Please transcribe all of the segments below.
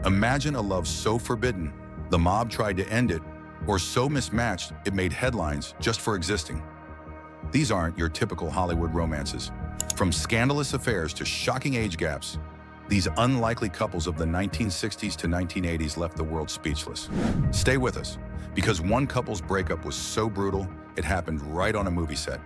Imagine a love so forbidden, the mob tried to end it, or so mismatched it made headlines just for existing. These aren't your typical Hollywood romances. From scandalous affairs to shocking age gaps, these unlikely couples of the 1960s to 1980s left the world speechless. Stay with us, because one couple's breakup was so brutal, it happened right on a movie set.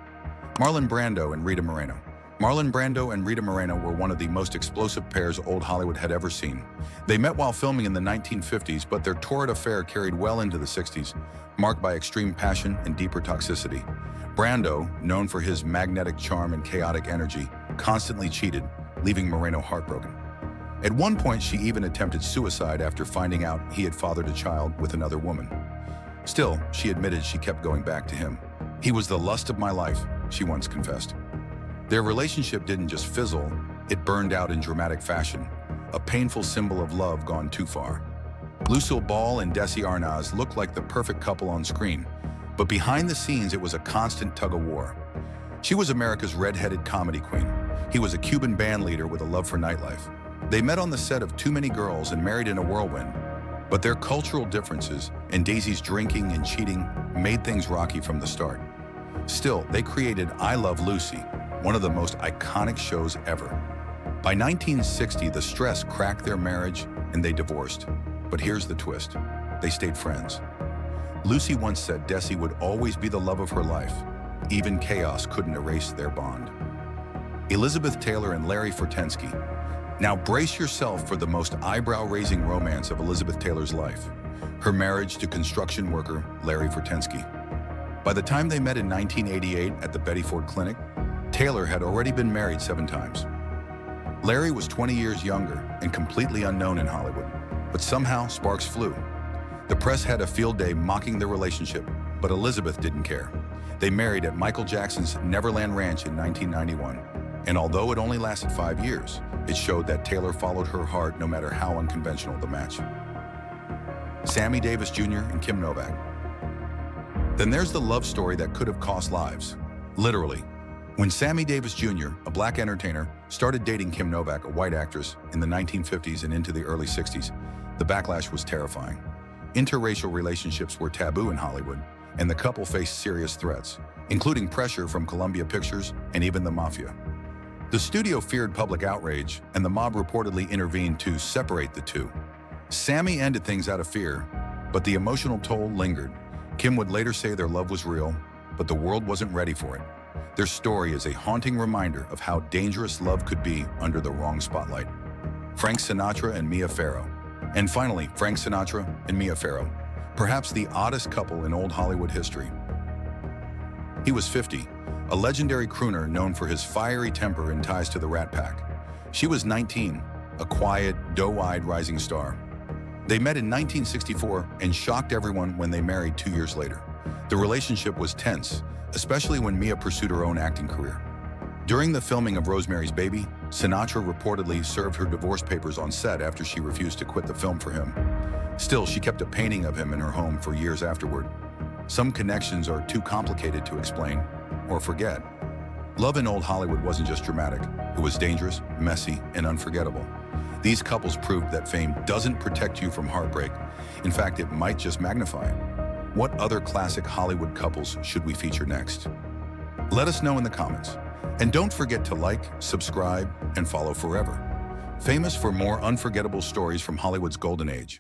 Marlon Brando and Rita Moreno. Marlon Brando and Rita Moreno were one of the most explosive pairs old Hollywood had ever seen. They met while filming in the 1950s, but their torrid affair carried well into the 60s, marked by extreme passion and deeper toxicity. Brando, known for his magnetic charm and chaotic energy, constantly cheated, leaving Moreno heartbroken. At one point, she even attempted suicide after finding out he had fathered a child with another woman. Still, she admitted she kept going back to him. "He was the lust of my life," she once confessed. Their relationship didn't just fizzle, it burned out in dramatic fashion, a painful symbol of love gone too far. Lucille Ball and Desi Arnaz looked like the perfect couple on screen, but behind the scenes it was a constant tug-of-war. She was America's red-headed comedy queen. He was a Cuban band leader with a love for nightlife. They met on the set of Too Many Girls and married in a whirlwind, but their cultural differences and Desi's drinking and cheating made things rocky from the start. Still, they created I Love Lucy, one of the most iconic shows ever. By 1960, the stress cracked their marriage and they divorced. But here's the twist. They stayed friends. Lucy once said Desi would always be the love of her life. Even chaos couldn't erase their bond. Elizabeth Taylor and Larry Forensky. Now brace yourself for the most eyebrow-raising romance of Elizabeth Taylor's life, her marriage to construction worker Larry Forensky. By the time they met in 1988 at the Betty Ford Clinic, Taylor had already been married 7 times. Larry was 20 years younger and completely unknown in Hollywood, but somehow sparks flew. The press had a field day mocking their relationship, but Elizabeth didn't care. They married at Michael Jackson's Neverland Ranch in 1991, and although it only lasted 5 years, it showed that Taylor followed her heart no matter how unconventional the match. Sammy Davis Jr. and Kim Novak. Then there's the love story that could have cost lives, literally. When Sammy Davis Jr., a black entertainer, started dating Kim Novak, a white actress, in the 1950s and into the early 60s, the backlash was terrifying. Interracial relationships were taboo in Hollywood, and the couple faced serious threats, including pressure from Columbia Pictures and even the mafia. The studio feared public outrage, and the mob reportedly intervened to separate the two. Sammy ended things out of fear, but the emotional toll lingered. Kim would later say their love was real, but the world wasn't ready for it. Their story is a haunting reminder of how dangerous love could be under the wrong spotlight. Frank Sinatra and Mia Farrow. And finally, Frank Sinatra and Mia Farrow, perhaps the oddest couple in old Hollywood history. He was 50, a legendary crooner known for his fiery temper and ties to the Rat Pack. She was 19, a quiet, doe-eyed rising star. They met in 1964 and shocked everyone when they married 2 years later. The relationship was tense, especially when Mia pursued her own acting career. During the filming of Rosemary's Baby, Sinatra reportedly served her divorce papers on set after she refused to quit the film for him. Still, she kept a painting of him in her home for years afterward. Some connections are too complicated to explain or forget. Love in old Hollywood wasn't just dramatic. It was dangerous, messy, and unforgettable. These couples proved that fame doesn't protect you from heartbreak. In fact, it might just magnify it. What other classic Hollywood couples should we feature next? Let us know in the comments. And don't forget to like, subscribe, and follow Forever. Famous for more unforgettable stories from Hollywood's golden age.